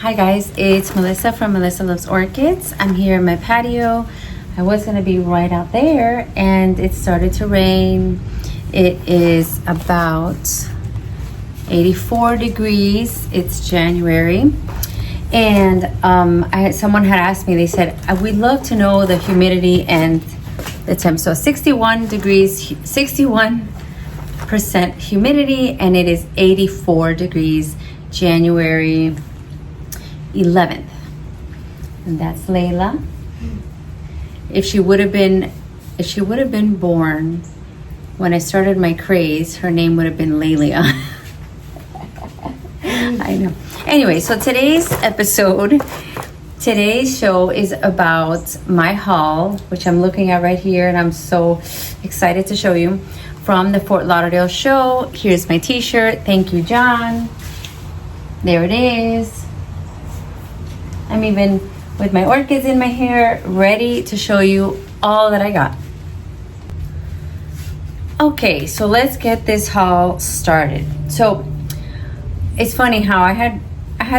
Hi guys, it's Melissa from Melissa Loves Orchids. I'm here in my patio. I was gonna be right out there and it started to rain. It is about 84 degrees. It's January. And someone had asked me, they said, we'd love to know the humidity and the temp. So 61 degrees, 61% humidity, and it is 84 degrees, January 11th. And that's Layla. If she would have been born when I started my craze, her name would have been Lelia. I know. Anyway, so today's show is about my haul, which I'm looking at right here, and I'm so excited to show you from the Fort Lauderdale show. Here's my t-shirt. Thank you, John. There it is. I'm even with my orchids in my hair, ready to show you all that I got. Okay, so let's get this haul started. So it's funny how I had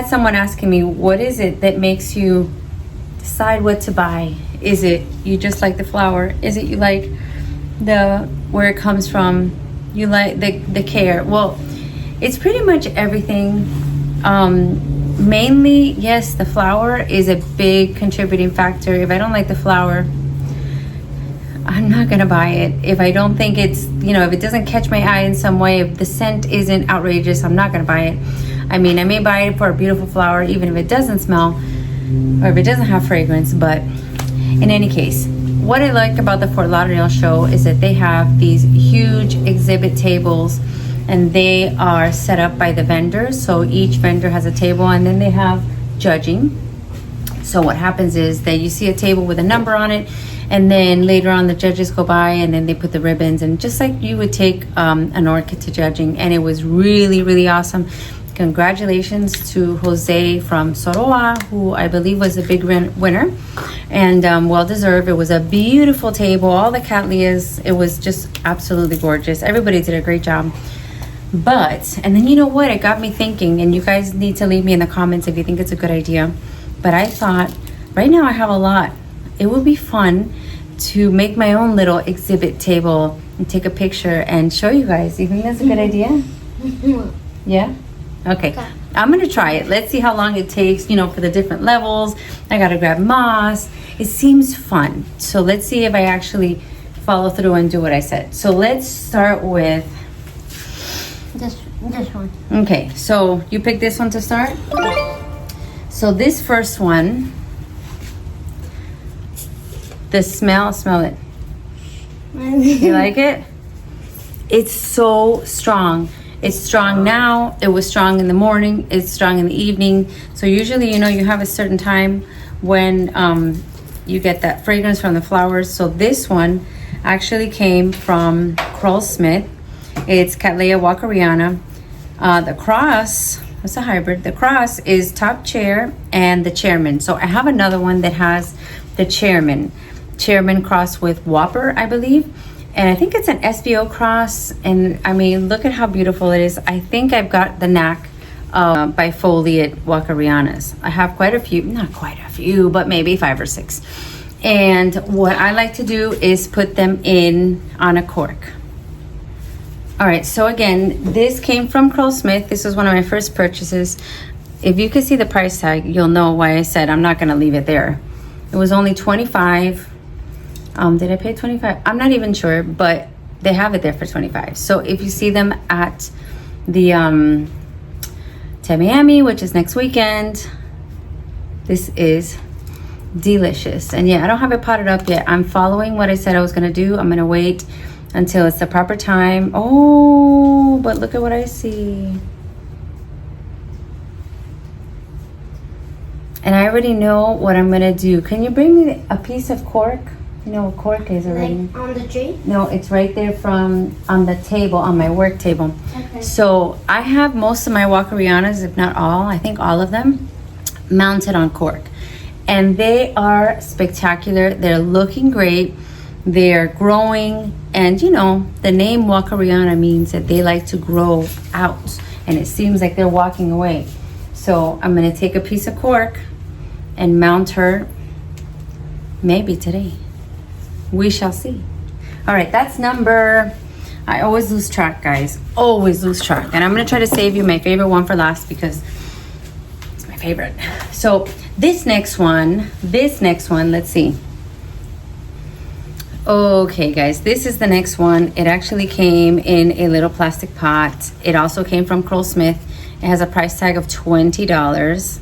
someone asking me, what is it that makes you decide what to buy? Is it you just like the flower? Is it you like where it comes from? You like the care? Well, it's pretty much everything. Mainly, yes, the flower is a big contributing factor. If I don't like the flower, I'm not gonna buy it. If I don't think it's, if it doesn't catch my eye in some way, if the scent isn't outrageous, I'm not gonna buy it. I mean, I may buy it for a beautiful flower, even if it doesn't smell, or if it doesn't have fragrance, but in any case, what I like about the Fort Lauderdale show is that they have these huge exhibit tables, and they are set up by the vendors. So each vendor has a table, and then they have judging. So what happens is that you see a table with a number on it, and then later on the judges go by and then they put the ribbons, and just like you would take an orchid to judging. And it was really, really awesome. Congratulations to Jose from Soroa, who I believe was a big winner, and well deserved. It was a beautiful table, all the cattleyas. It was just absolutely gorgeous. Everybody did a great job. And then you know what? It got me thinking, and you guys need to leave me in the comments if you think it's a good idea. But I thought, right now I have a lot. It would be fun to make my own little exhibit table and take a picture and show you guys. You think that's a good idea? Yeah? Okay. I'm gonna try it. Let's see how long it takes, for the different levels. I gotta grab moss. It seems fun. So let's see if I actually follow through and do what I said. So let's start with this one. Okay, so you picked this one to start? So this first one, the smell it. You like it? It's so strong. It's strong now. It was strong in the morning. It's strong in the evening. So usually, you have a certain time when you get that fragrance from the flowers. So this one actually came from Crowell Smith. It's Cattleya Walkerana. The cross, it's a hybrid. The cross is top chair and the chairman. So I have another one that has the chairman cross with Whopper, I believe. And I think it's an SBO cross. And I mean, look at how beautiful it is. I think I've got the knack of bifoliate Walkeranas. I have quite a few, not quite a few, but maybe 5 or 6. And what I like to do is put them in on a cork. All right, so again, this came from Crowell Smith. This was one of my first purchases. If you could see the price tag, you'll know why I said I'm not gonna leave it there. It was only $25. Did I pay $25? I'm not even sure, but they have it there for $25. So if you see them at the Miami, which is next weekend, this is delicious. And yeah, I don't have it potted up yet. I'm following what I said I was gonna do. I'm gonna wait until it's the proper time. Oh, but look at what I see. And I already know what I'm gonna do. Can you bring me a piece of cork? You know what cork is already? Like on the tree? No, it's right there on the table, on my work table. Okay. So I have most of my Walkeranas, if not all, I think all of them, mounted on cork. And they are spectacular. They're looking great. They're growing, and the name Walkerana means that they like to grow out, and it seems like they're walking away. So I'm gonna take a piece of cork and mount her maybe today. We shall see. All right, that's number, I always lose track, guys. Always lose track. And I'm gonna try to save you my favorite one for last because it's my favorite. So this next one, let's see. Okay, guys, this is the next one. It actually came in a little plastic pot. It also came from Crowell Smith. It has a price tag of $20.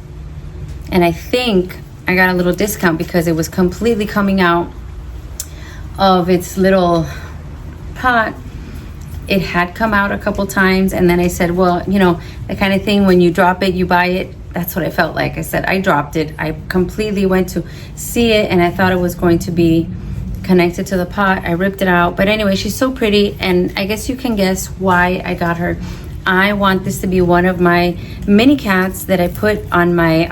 And I think I got a little discount because it was completely coming out of its little pot. It had come out a couple times, and then I said, well, you know, the kind of thing when you drop it, you buy it. That's what I felt like. I said, I dropped it. I completely went to see it, and I thought it was going to be connected to the pot. I ripped it out. But anyway, she's so pretty, and I guess you can guess why I got her. I want this to be one of my mini cats that I put on my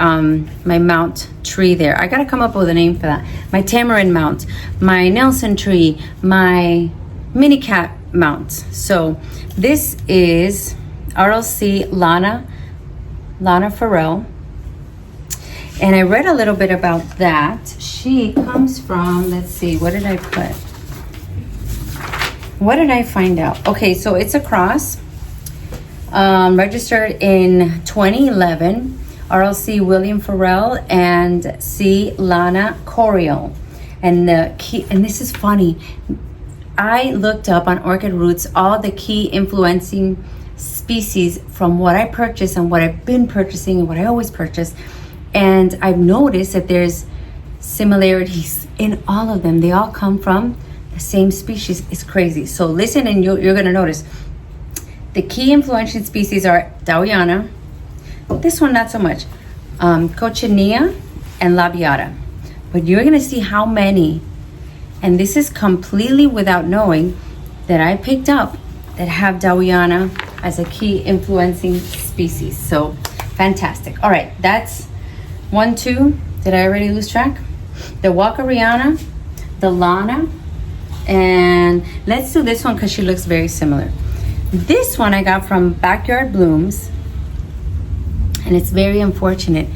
my mount tree there. I gotta come up with a name for that. My tamarind mount, my Nelson tree, my mini cat mount. So this is RLC Lana Farrell. And I read a little bit about that. She comes from, let's see, what did I put? What did I find out? Okay, so it's a cross. Registered in 2011, RLC William Farrell and C. Lana Coriel. And the key, and this is funny, I looked up on Orchid Roots all the key influencing species from what I purchased and what I've been purchasing and what I always purchase. And I've noticed that there's similarities in all of them. They all come from the same species. It's crazy. So listen, and you're going to notice. The key influential species are Dowiana, this one not so much, Cochinea and Labiata. But you're gonna see how many, and this is completely without knowing, that I picked up that have Dowiana as a key influencing species. So fantastic. All right, that's 1, 2. Did I already lose track? The Walkerana, the Lana, and let's do this one because she looks very similar. This one I got from Backyard Blooms, and it's very unfortunate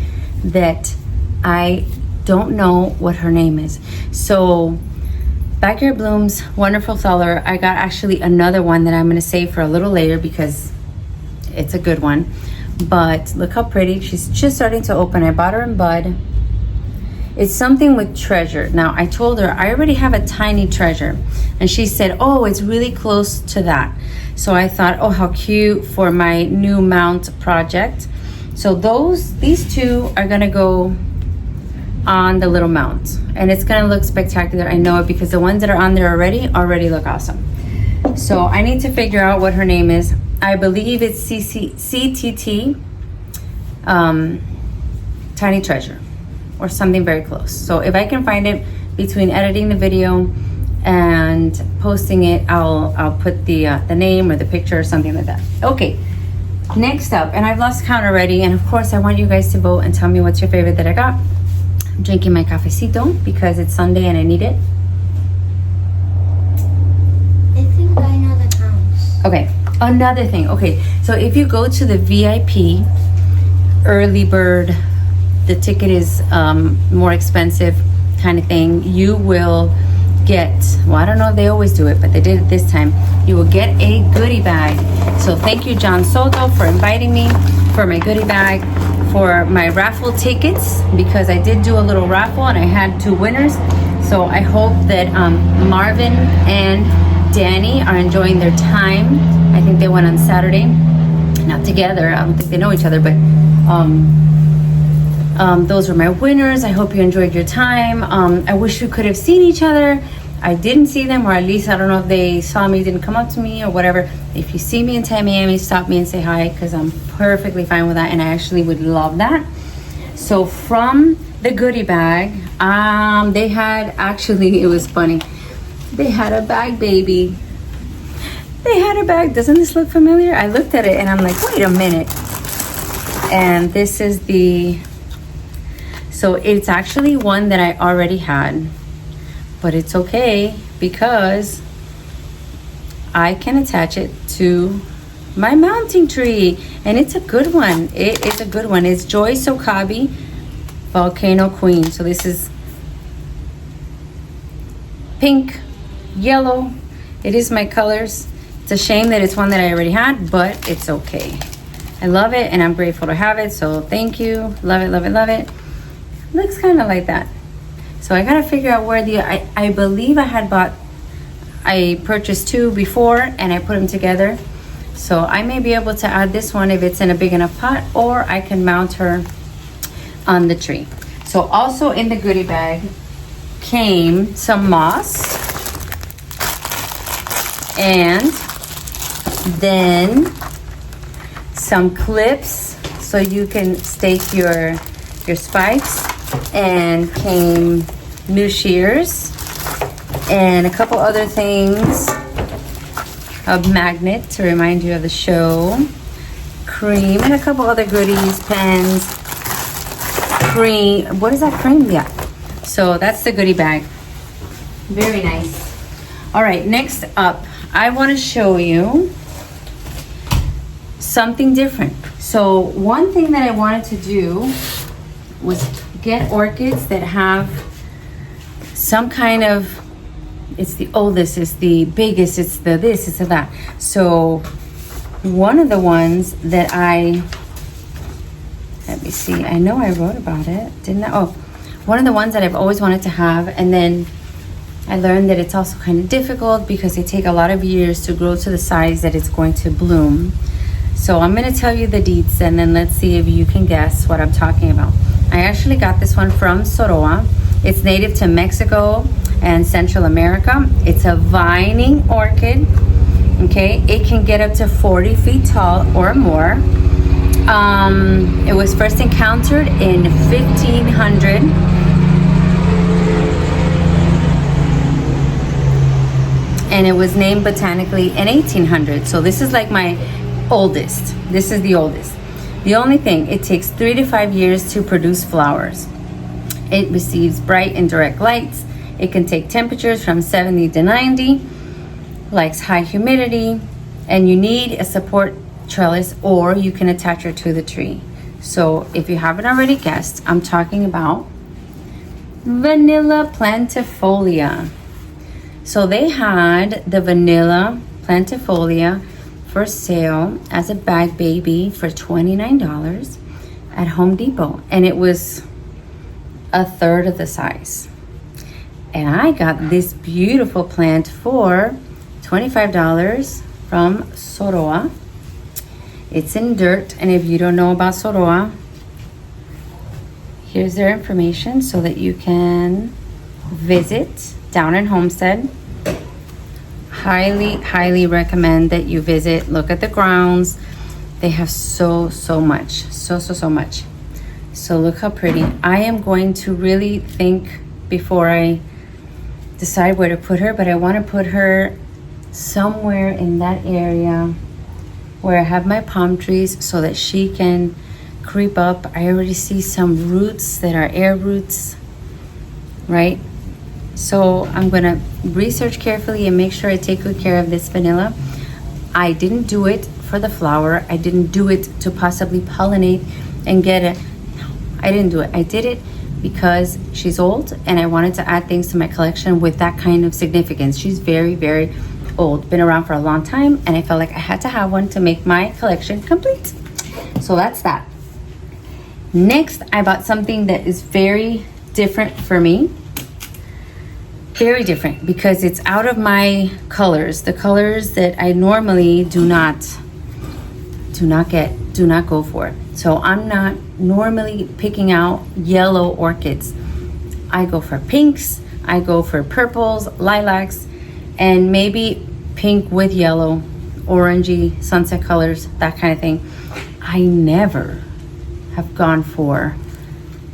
that I don't know what her name is. So Backyard Blooms, wonderful seller. I got actually another one that I'm going to save for a little later because it's a good one. But look how pretty. She's just starting to open. I bought her in bud. It's something with treasure. Now, I told her I already have a tiny treasure. And she said, oh, it's really close to that. So I thought, oh, how cute for my new mount project. So these two are gonna go on the little mount. And it's gonna look spectacular. I know it because the ones that are on there already look awesome. So I need to figure out what her name is. I believe it's CTT Tiny Treasure, or something very close. So if I can find it between editing the video and posting it, I'll put the name or the picture or something like that. Okay, next up, and I've lost count already, and of course I want you guys to vote and tell me what's your favorite that I got. I'm drinking my cafecito because it's Sunday and I need it. I think I know the counts. Okay, another thing. Okay, so if you go to the VIP early bird, the ticket is more expensive kind of thing, you will get, well, I don't know if they always do it, but they did it this time. You will get a goodie bag. So thank you, John Soto, for inviting me for my goodie bag for my raffle tickets, because I did do a little raffle and I had 2 winners. So I hope that Marvin and Danny are enjoying their time. I think they went on Saturday, not together. I don't think they know each other, but those were my winners. I hope you enjoyed your time. I wish we could have seen each other. I didn't see them, or at least I don't know if they saw me, didn't come up to me or whatever. If you see me in Miami, stop me and say hi, because I'm perfectly fine with that, and I actually would love that. So from the goodie bag, they had, actually, it was funny. They had a bag, baby. They had a bag. Doesn't this look familiar? I looked at it and I'm like, wait a minute. And this is the, so it's actually one that I already had, but it's okay because I can attach it to my mounting tree, and it's a good one. It's a good one. It's Joy Sokabi Volcano Queen. So this is pink, yellow. It is my colors. It's a shame that it's one that I already had, but it's okay. I love it and I'm grateful to have it. So thank you. Love it, love it, love it. Looks kind of like that. So I gotta figure out where I believe I purchased two before and I put them together. So I may be able to add this one if it's in a big enough pot, or I can mount her on the tree. So also in the goodie bag came some moss, and then some clips so you can stake your spikes, and came new shears and a couple other things, a magnet to remind you of the show, cream, and a couple other goodies, pens, cream. What is that, cream? Yeah. So that's the goodie bag. Very nice. All right, next up, I want to show you something different. So one thing that I wanted to do was get orchids that have some kind of, it's the oldest, it's the biggest, it's the this, it's the that. So one of the ones that let me see, I know I wrote about it, didn't I? Oh, one of the ones that I've always wanted to have, and then I learned that it's also kind of difficult because they take a lot of years to grow to the size that it's going to bloom. So I'm going to tell you the deets, and then let's see if you can guess what I'm talking about. I actually got this one from Soroa. It's native to Mexico and Central America. It's a vining orchid. Okay, it can get up to 40 feet tall or more. It was first encountered in 1500. And it was named botanically in 1800. So this is like my oldest. This is the oldest. The only thing, it takes 3 to 5 years to produce flowers. It receives bright and direct lights. It can take temperatures from 70 to 90, likes high humidity, and you need a support trellis, or you can attach her to the tree. So if you haven't already guessed, I'm talking about Vanilla Plantifolia. So they had the Vanilla Plantifolia for sale as a bag baby for $29 at Home Depot, and it was a third of the size. And I got this beautiful plant for $25 from Soroa. It's in dirt, and if you don't know about Soroa, here's their information so that you can visit down in Homestead. Highly recommend that you visit. Look at the grounds. They have so much, so much. So look how pretty. I am going to really think before I decide where to put her, but I want to put her somewhere in that area where I have my palm trees so that she can creep up. I already see some roots that are air roots, right? So I'm gonna research carefully and make sure I take good care of this vanilla. I didn't do it for the flower. I didn't do it to possibly pollinate and get it. No, I didn't do it. I did it because she's old and I wanted to add things to my collection with that kind of significance. She's very old, been around for a long time, and I felt like I had to have one to make my collection complete. So that's that. Next, I bought something that is very different for me. Very different because it's out of my colors, the colors that I normally do not go for. So I'm not normally picking out yellow orchids. I go for pinks, I go for purples, lilacs, and maybe pink with yellow, orangey, sunset colors, that kind of thing. I never have gone for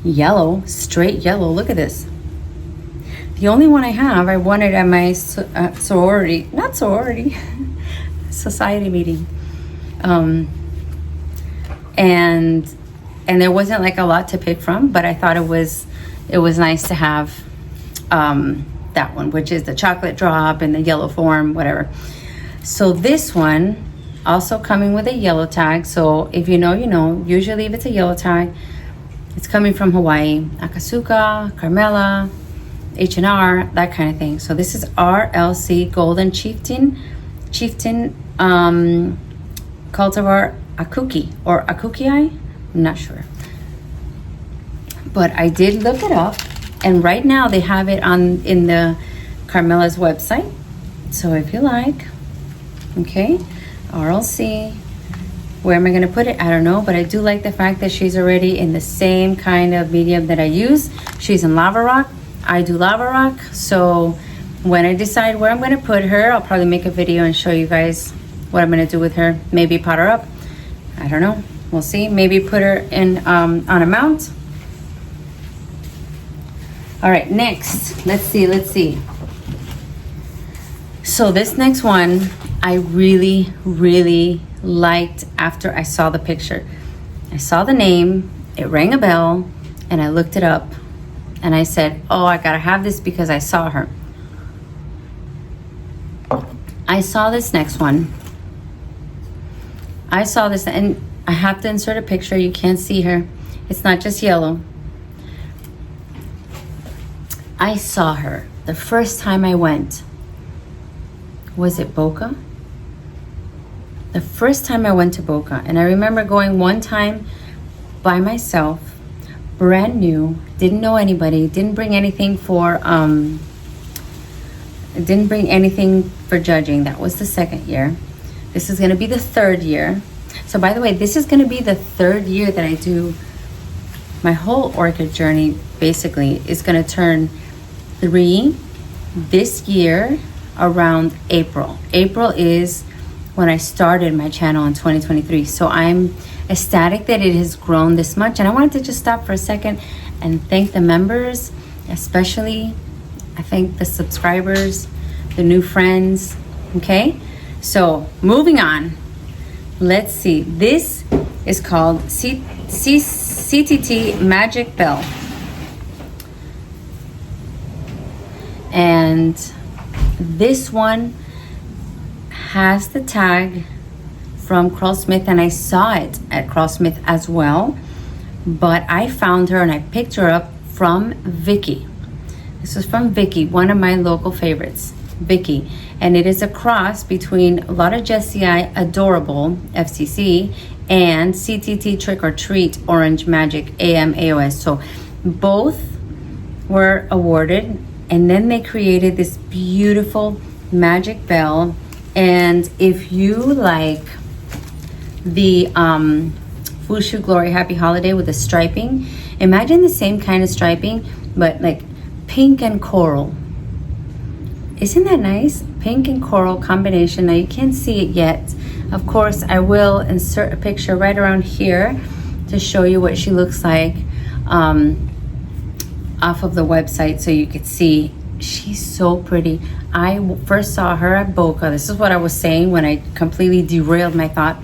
yellow, straight yellow. Look at this. The only one I won it at my society meeting. And there wasn't like a lot to pick from, but I thought it was nice to have that one, which is the chocolate drop and the yellow form, whatever. So this one Also coming with a yellow tag. So if you know, you know. Usually if it's a yellow tag, it's coming from Hawaii. Akasuka, Carmela, H&R, that kind of thing. So this is RLC Golden Chieftain cultivar Akuki or Akukii. I'm not sure. But I did look it up, and right now they have it in the Carmela's website. So if you like, okay, RLC. Where am I going to put it? I don't know, but I do like the fact that she's already in the same kind of medium that I use. She's in lava rock. I do lava rock. So when I decide where I'm going to put her, I'll probably make a video and show you guys what I'm going to do with her. Maybe pot her up. I don't know. We'll see. Maybe put her in on a mount. All right, next. Let's see. So this next one, I really, really liked after I saw the picture. I saw the name, it rang a bell, and I looked it up, and I said, oh, I gotta have this because I saw her. I saw this next one. I saw this, and I have to insert a picture. You can't see her. It's not just yellow. I saw her the first time I went. Was it Boca? The first time I went to Boca, and I remember going one time by myself, brand new, didn't know anybody, didn't bring anything for judging. That was the second year. This is going to be the third year. So by the way, this is going to be the third year that I do my whole orchid journey. Basically is going to turn 3 this year around April. April is when I started my channel in 2023. So I'm ecstatic that it has grown this much. And I wanted to just stop for a second and thank the members, especially I thank the subscribers, the new friends. Okay, so moving on. Let's see. This is called CTT Magic Bell. And this one has the tag from Carl Smith, and I saw it at Carl Smith as well, but I found her and I picked her up from Vicky. This is from Vicky, one of my local favorites, Vicky, and it is a cross between Lauderdale Adorable FCC and CTT Trick or Treat Orange Magic AM AOS. So both were awarded, and then they created this beautiful magic bell. And if you like the Fushu Glory Happy Holiday with the striping, imagine the same kind of striping, but like pink and coral. Isn't that nice? Pink and coral combination. Now you can't see it yet. Of course, I will insert a picture right around here to show you what she looks like off of the website so you could see. She's so pretty. I first saw her at Boca. This is what I was saying when I completely derailed my thought.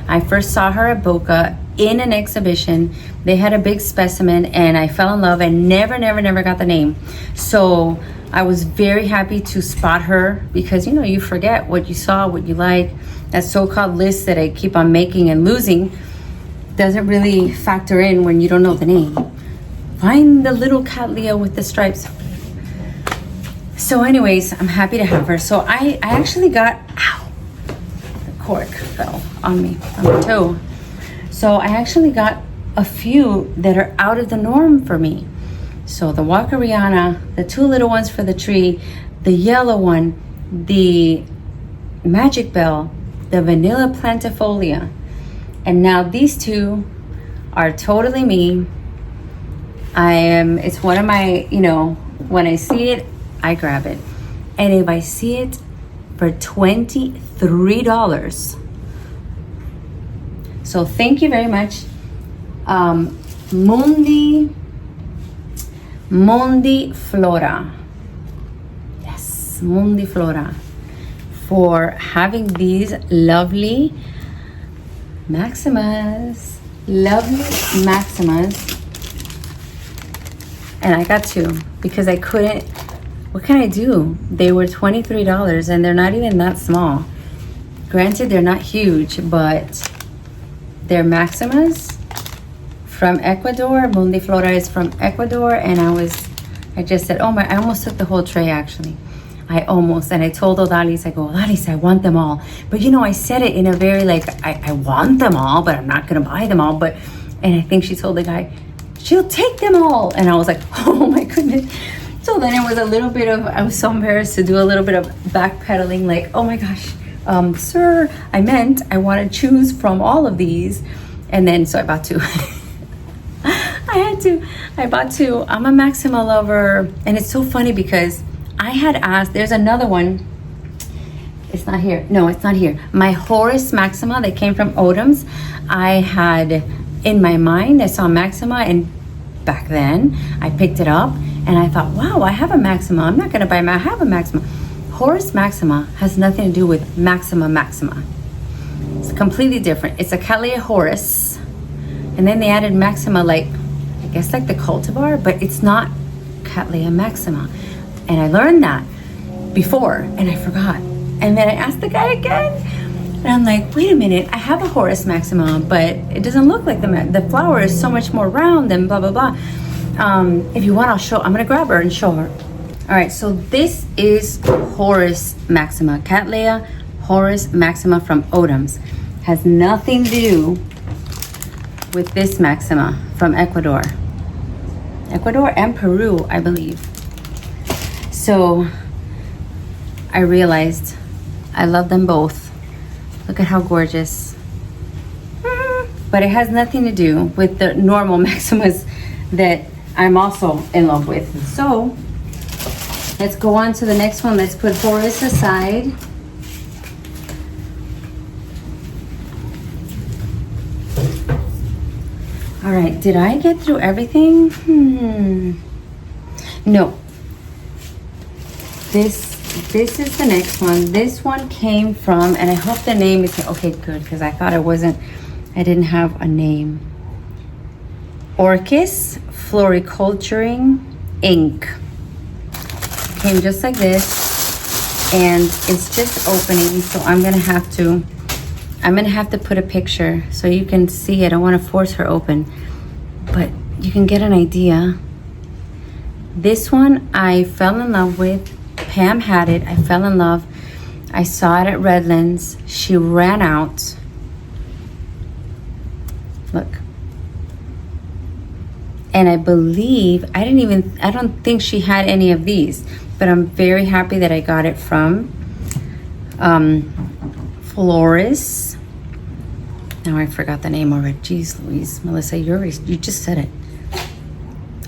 I first saw her at Boca in an exhibition. They had a big specimen and I fell in love and never got the name. So I was very happy to spot her because, you know, you forget what you saw, what you like. That so-called list that I keep on making and losing doesn't really factor in when you don't know the name. Find the little cattleya with the stripes. So anyways, I'm happy to have her. So I actually got, ow, the cork fell on me, on my toe. So I actually got a few that are out of the norm for me. So the Walkerana, the two little ones for the tree, the yellow one, the Magic Bell, the Vanilla Plantifolia. And now these two are totally me. It's one of my, you know, when I see it, I grab it. And if I see it for $23, so thank you very much, Mundi Flora, yes, Mundi Flora, for having these lovely maximas, and I got two because I couldn't. What can I do? They were $23 and they're not even that small. Granted, they're not huge, but they're maximas from Ecuador. Mundiflora is from Ecuador, and I just said, oh my, I almost took the whole tray actually. And I told Odalis, I go, Odalis, I want them all. But you know, I said it in a very like, I want them all, but I'm not gonna buy them all. And I think she told the guy, she'll take them all. And I was like, oh my goodness. So then it was a little bit of, I was so embarrassed to do a little bit of backpedaling, like, oh my gosh, sir, I meant I want to choose from all of these. And then, so I bought two. I bought two. I'm a Maxima lover. And it's so funny because I had asked, there's another one. It's not here. No, it's not here. My Horus Maxima that came from Odoms. I had in my mind, I saw Maxima, and back then I picked it up and I thought, wow, I have a Maxima. I'm not going to buy I have a Maxima. Horus Maxima has nothing to do with Maxima. It's completely different. It's a cattleya Horus. And then they added Maxima, like, I guess like the cultivar, but it's not cattleya Maxima. And I learned that before and I forgot. And then I asked the guy again and I'm like, wait a minute, I have a Horus Maxima, but it doesn't look like the flower is so much more round and blah, blah, blah. If you want, I'm gonna grab her and show her. All right, so this is Horus Maxima, Cattleya Horus Maxima from Odoms. Has nothing to do with this Maxima from Ecuador. Ecuador and Peru, I believe. So I realized I love them both. Look at how gorgeous. But it has nothing to do with the normal Maximas that I'm also in love with. So let's go on to the next one. Let's put Horus aside. All right, did I get through everything? No. This is the next one. This one came from, and I hope the name is, okay, good, because I thought I didn't have a name. Orchis Floriculturing Inc. Came just like this, and it's just opening, so I'm gonna have to put a picture so you can see. I don't want to force her open, but you can get an idea. This one I fell in love with. Pam had it. I fell in love. I saw it at Redlands. She ran out. Look. And I believe, I don't think she had any of these, but I'm very happy that I got it from Flores. Now I forgot the name already. Jeez Louise, Melissa, you just said it.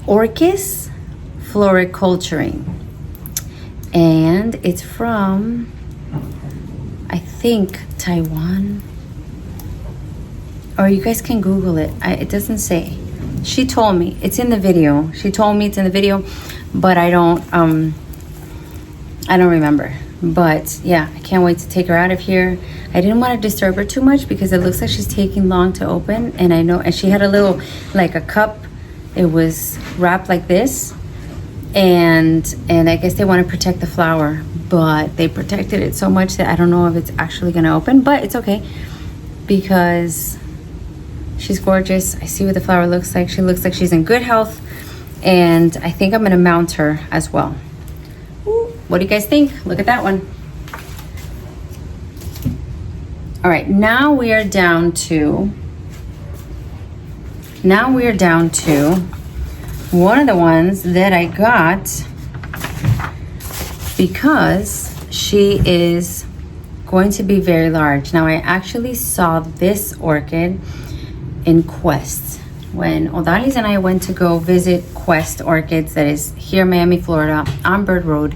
Orchis Floriculturing. And it's from, I think, Taiwan. Or you guys can Google it. It doesn't say. She told me. It's in the video. She told me it's in the video, but I don't remember. But yeah, I can't wait to take her out of here. I didn't want to disturb her too much because it looks like she's taking long to open. And I know, and she had a little, like a cup. It was wrapped like this. And I guess they want to protect the flower, but they protected it so much that I don't know if it's actually going to open, but it's okay because she's gorgeous. I see what the flower looks like. She looks like she's in good health, and I think I'm going to mount her as well. Ooh, what do you guys think? Look at that one. All right, now we are down to one of the ones that I got because she is going to be very large. Now I actually saw this orchid in Quest when Odalis and I went to go visit Quest Orchids, that is here in Miami, Florida, on Bird Road.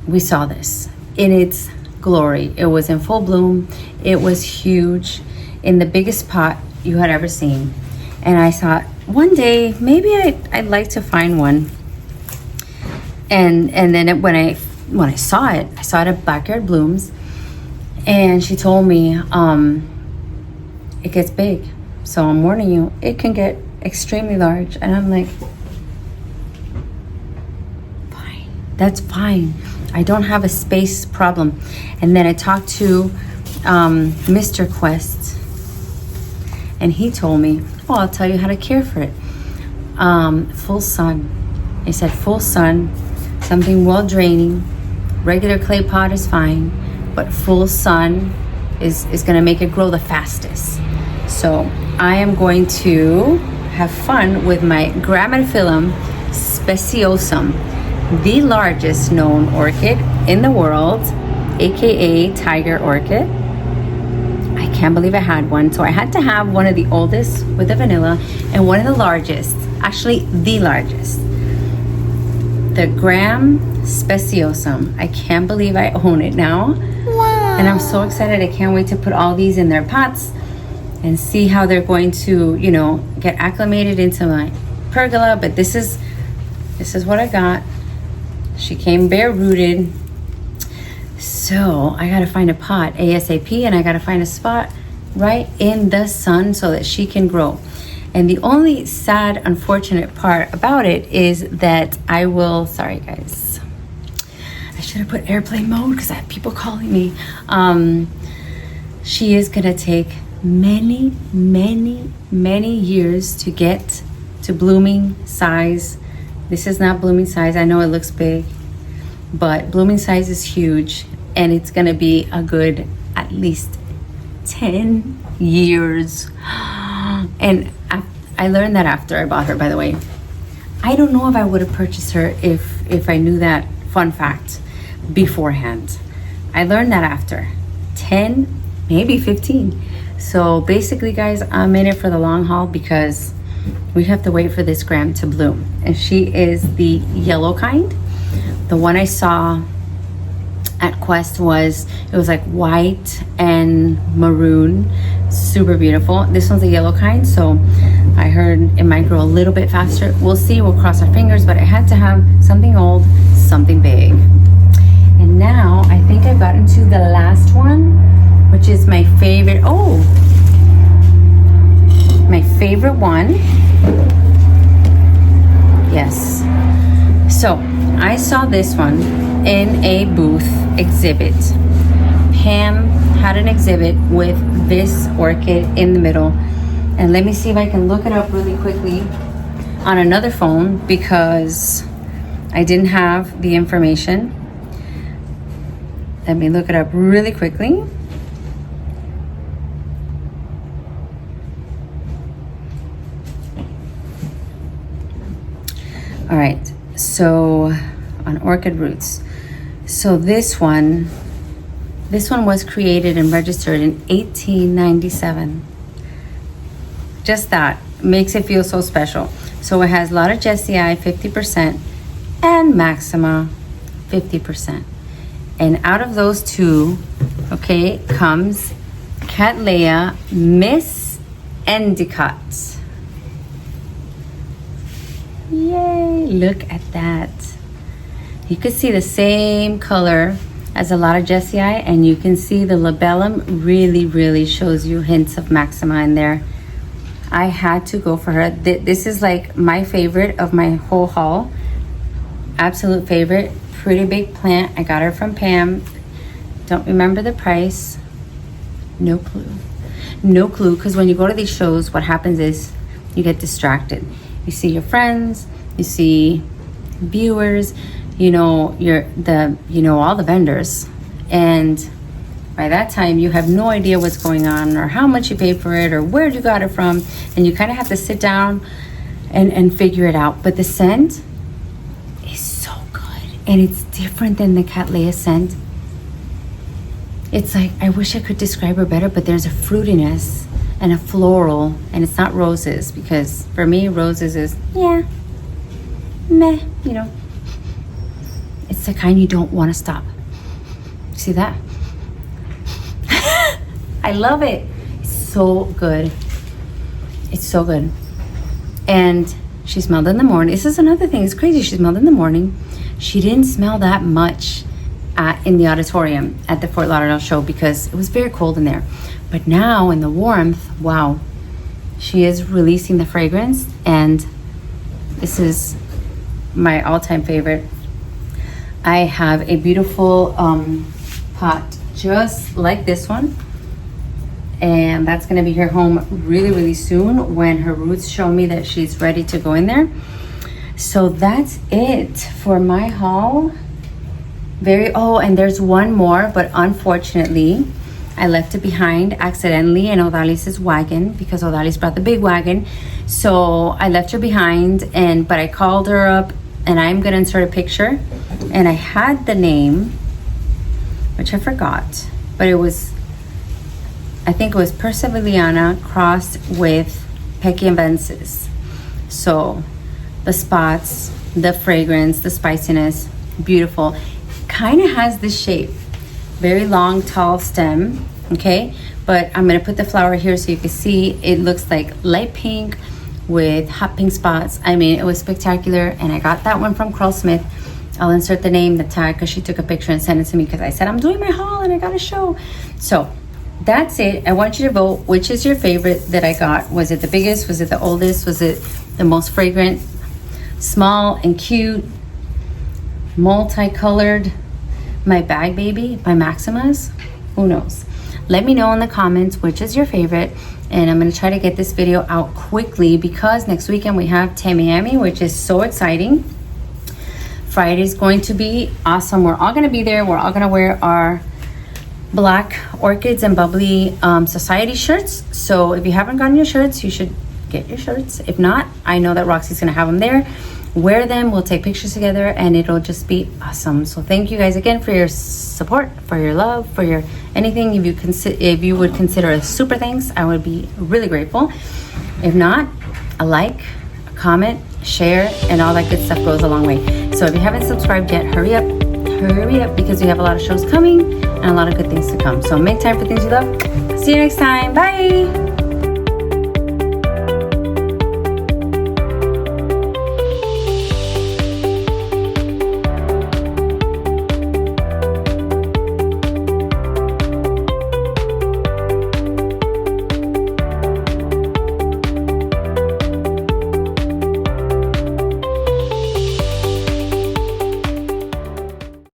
We saw this in its glory. It was in full bloom. It was huge, in the biggest pot you had ever seen. And I thought, one day maybe I'd like to find one. And then when I saw it at Backyard Blooms, and she told me it gets big, so I'm warning you, it can get extremely large. And I'm like, fine, That's fine. I don't have a space problem. And then I talked to Mr. Quest, and he told me, oh, I'll tell you how to care for it. Full sun. He said full sun, something well draining. Regular clay pot is fine, but full sun is gonna make it grow the fastest. So I am going to have fun with my Grammatophyllum speciosum, the largest known orchid in the world, aka tiger orchid. I can't believe I had one. So I had to have one of the oldest with the vanilla and one of the largest, actually the largest. The Gram Speciosum. I can't believe I own it now. Wow. And I'm so excited. I can't wait to put all these in their pots and see how they're going to, you know, get acclimated into my pergola. But this is what I got. She came bare rooted. So I gotta find a pot ASAP, and I gotta find a spot right in the sun so that she can grow. And the only sad, unfortunate part about it is that I will, sorry guys, I should have put airplane mode because I have people calling me. She is gonna take many, many, many years to get to blooming size. This is not blooming size. I know it looks big, but blooming size is huge, and it's gonna be a good at least 10 years. And I learned that after I bought her, by the way. I don't know if I would have purchased her if I knew that fun fact beforehand. I learned that after 10, maybe 15. So basically, guys, I'm in it for the long haul because we have to wait for this gram to bloom. And she is the yellow kind. The one I saw at Quest was like white and maroon, super beautiful. This one's a yellow kind, so I heard it might grow a little bit faster. We'll see, we'll cross our fingers, but I had to have something old, something big. And now I think I've gotten to the last one, which is my favorite. Oh, my favorite one. Yes. So I saw this one in a booth exhibit. Pam had an exhibit with this orchid in the middle. And let me see if I can look it up really quickly on another phone because I didn't have the information. Let me look it up really quickly. All right, so on Orchid Roots. So this one was created and registered in 1897. Just that makes it feel so special. So it has Lauderdale 50% and Maxima 50%. And out of those two, okay, comes Cattleya Miss Endicott. Yay, look at that. You could see the same color as a lot of Jessie, and you can see the labellum really shows you hints of Maxima in there. I had to go for her. This is like my favorite of my whole haul. Absolute favorite. Pretty big plant. I got her from Pam. Don't remember the price. No clue. No clue, because when you go to these shows, what happens is you get distracted. You see your friends, you see viewers, you know, all the vendors, and by that time you have no idea what's going on or how much you paid for it or where you got it from, and you kind of have to sit down and figure it out. But the scent is so good, and it's different than the Cattleya scent. It's like, I wish I could describe her better, but there's a fruitiness and a floral, and it's not roses, because for me roses is meh, you know. It's the kind you don't want to stop. See that? I love it. It's so good. It's so good. And she smelled in the morning. This is another thing. It's crazy. She smelled in the morning. She didn't smell that much in the auditorium at the Fort Lauderdale show because it was very cold in there. But now in the warmth, wow, she is releasing the fragrance, and this is my all-time favorite. I have a beautiful pot just like this one, and that's gonna be her home really, really soon when her roots show me that she's ready to go in there. So that's it for my haul. Oh, and there's one more, but unfortunately I left it behind accidentally in Odalis's wagon because Odalis brought the big wagon. So I left her behind, but I called her up, and I'm gonna insert a picture. And I had the name, which I forgot, but I think it was Perseviliana crossed with Pekiavensis. So the spots, the fragrance, the spiciness, beautiful. Kind of has this shape, very long, tall stem, okay? But I'm gonna put the flower here so you can see. It looks like light pink with hot pink spots. I mean, it was spectacular, and I got that one from Carl Smith. I'll insert the name, the tag, because she took a picture and sent it to me because I said I'm doing my haul and I got to show. So that's it. I want you to vote. Which is your favorite that I got? Was it the biggest? Was it the oldest? Was it the most fragrant? Small and cute, multicolored, my bag baby, my maximas? Who knows? Let me know in the comments which is your favorite, and I'm going to try to get this video out quickly because next weekend we have Tamiami, which is so exciting. Friday is going to be awesome. We're all going to be there. We're all going to wear our black orchids and bubbly society shirts. So if you haven't gotten your shirts, you should get your shirts. If not, I know that Roxy's going to have them there. Wear them. We'll take pictures together, and it'll just be awesome. So thank you guys again for your support, for your love, for your anything. If you would consider a super thanks, I would be really grateful. If not, a like, a comment, share, and all that good stuff goes a long way. So if you haven't subscribed yet, hurry up because we have a lot of shows coming and a lot of good things to come. So make time for things you love. See you next time. Bye.